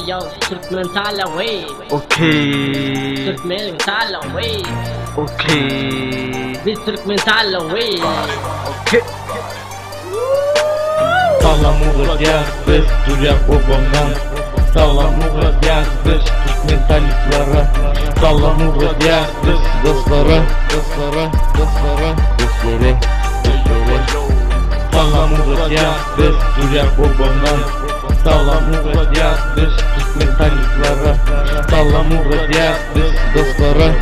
yo, Türkmen Talawi. Okay. Türkmen Talawi. Okay. Biz Türkmen Talawi. Okay. Sağlam olacağız biz Türk babamdan. Sağlam olacağız biz Türkmen taliplara. Sağlam olacağız biz dostlara. Sağlam olacağız biz Türk babamdan. Sağlam olacağız biz Türkmen taliplara. Sağlam olacağız biz dostlara.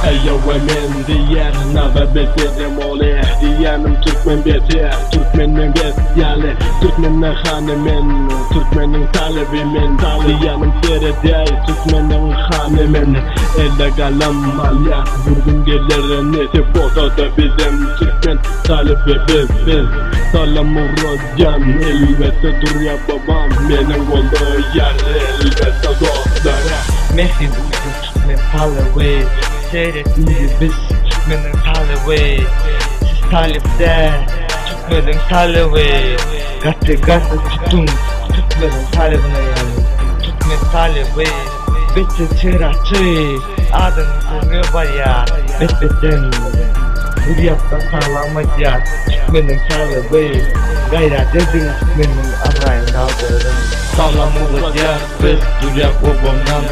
Eyo men diyer nava beterim oleh diyenim Türkmen beter Türkmen'den yani Türkmen'den hanemen Türkmen'in talebi men diyenim teredey Türkmen'den hanemen elle kalem malyak vurdum gelerini te fotoda bizim Türkmen talebi biz salam uracağım elbette dur ya babam benim oldu yer elbette dostlara Mehdi Türkmen Talawi. Seyretmiyor biz Türkmen'in Talawi. Siz talipte Türkmen'in Talawi. Gazete tutun Türkmen'in talibine yani. Türkmen Talawi. Bitti çıraçı adını göbaya. Bittin Hürriyattan sağlamayacağız Türkmen'in Talawi. Gayret edin Türkmen'in arayın kaldırın. Sağlam olacağız biz Türk babamdan.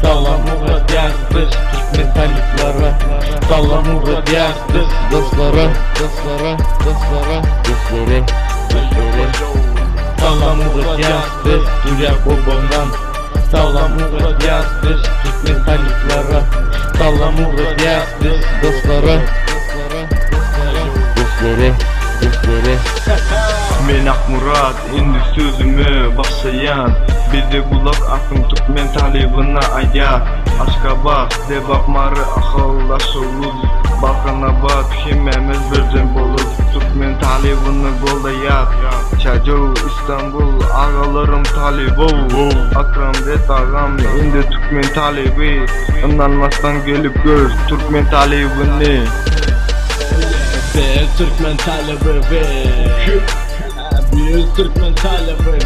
Sağlam olacağız biz Türkmen taliplara. Sağlam olacağız biz dostlara. Sağlam olacağız biz Türk babamdan. Sağlam olacağız biz Türkmen taliplara. Sağlam olacağız biz dostlara. Men Akmurat indi sözümü başlayan bizi kulak akın Türkmen talibine ayat Aşkabat de bakmarı akıllaşılır Balkana bat hemmemiz birden bulur Türkmen talibine golayat Çacu İstanbul ağalarım talibu Akram ret ağam indi Türkmen talibi Inanmazsan gelip gör Türkmen talibini Biz Türkmen talibi Biz Türkmen talibi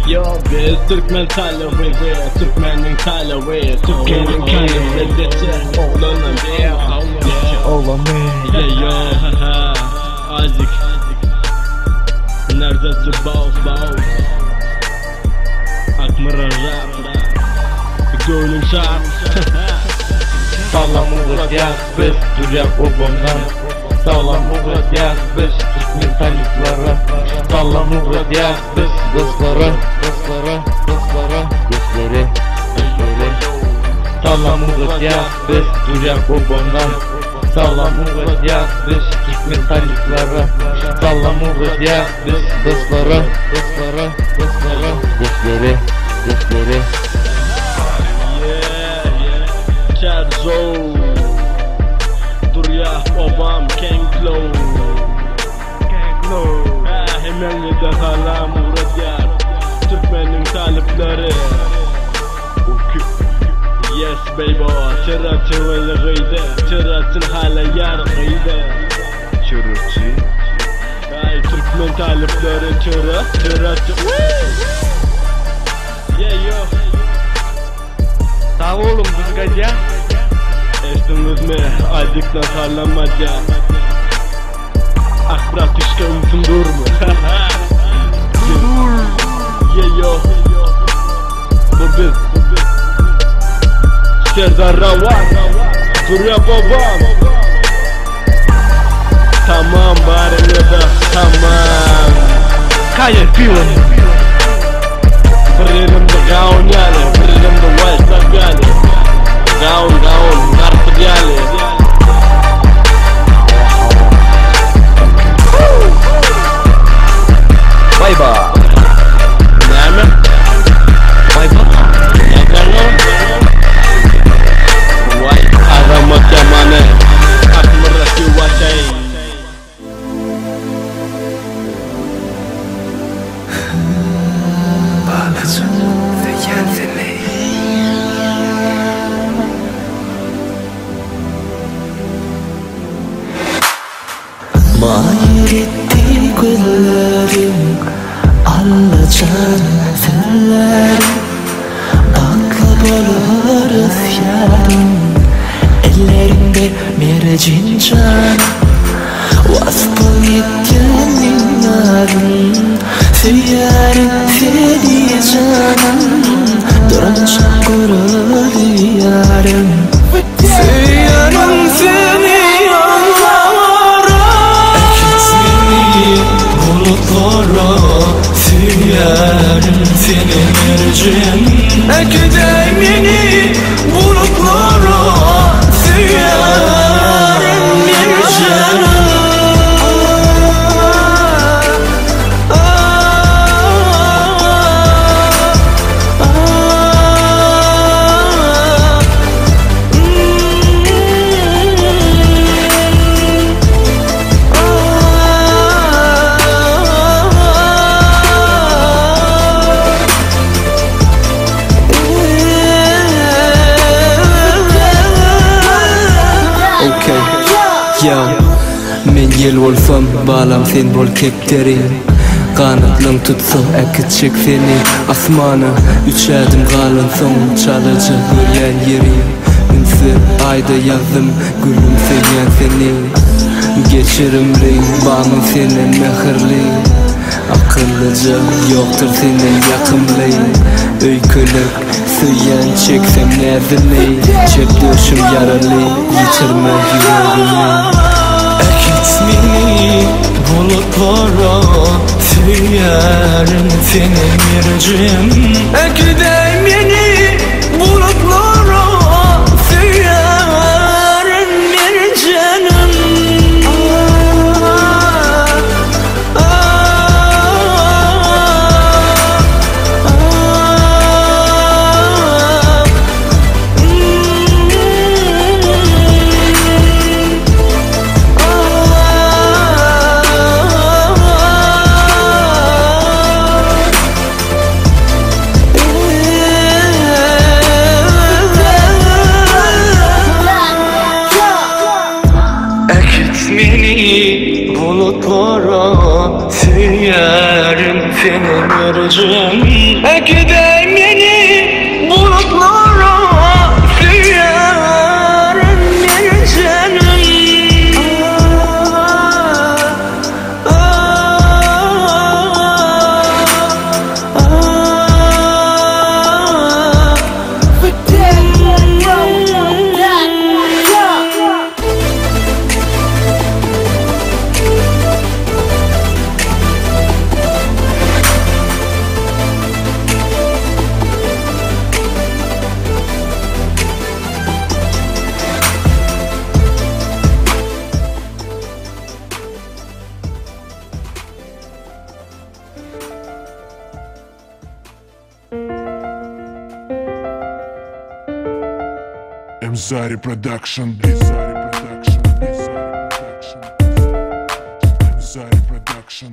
Yo biz Türkmen talibi Türkmen'in talibi Türkmen'in talibi Oğlanım Yo Azıcık Neredeyse boğaz Akmara rap Gönlüm şart Sağlam olacağız biz Türk babamdan. Sağlam olacağız biz Türkmen taliplara. Sağlam olacağız biz dostlara. Sağlam olacağız biz Türk babamdan. Sağlam olacağız biz Türkmen taliplara. Sağlam olacağız biz dostlara. Kerzo Dur ya babam Kenklo Hemenli'de hala Muradiyar Türkmen'in talipleri Yes baby Çıratın öyle gıydı Çıratın hala yar gıydı Çıratı Ay Türkmen talipleri Çıratı Yeah yo Sağ olun Düzgacı. Estiniz mi? Azıcıktan sallanmaca Akbrat işke umsundur mu? Yeah yo Bu biz Serdar Ravan Surya babam Tamam bari da tamam Kaya piyon. Bir elimde gaun yani Bir elimde white yani Gaun Garp yani Bye bye. Neyme? Bye bye. White Aramak yamane Akmıraki watay Mahir ettin güllerim, Allah'can sellerim, aklap oluruz yarım. Ellerimde mercin can, vasfı ettiğimin narım. Seyyarım seni canım, durancan gurur yarım. Seyyarım seni yanlara, ekitmeni bulutlara. Seyyarım seni mercin, ekidemeni bulutlara. Seyyarım mercin. Men yel bolsam balam sen bol kepterin. Kanatlarım tutsa akıtacak seni asmana. Üç adım kalın son çalacak göryen yerim. Ünsüz ayda yazdım gülümseyen seni. Geçirim renk bağım senin mehirli. Akıllıca yoktur senin yakımlı. Öykülük süyen çeksem nezirli. Cep döşüm yaralı yitirme yüreğimi. Ekitmeni bulutlara, seyyarım seni mercin. Ekidemeni bulutlara, seyyarım mercanım. Ekitmeni bulutlara, seyyarım seni mercin. Ekidemeni bulutlara, seyyarım mercanım. Mzari Production, Mzari Production, Mzari Production, Mzari Production,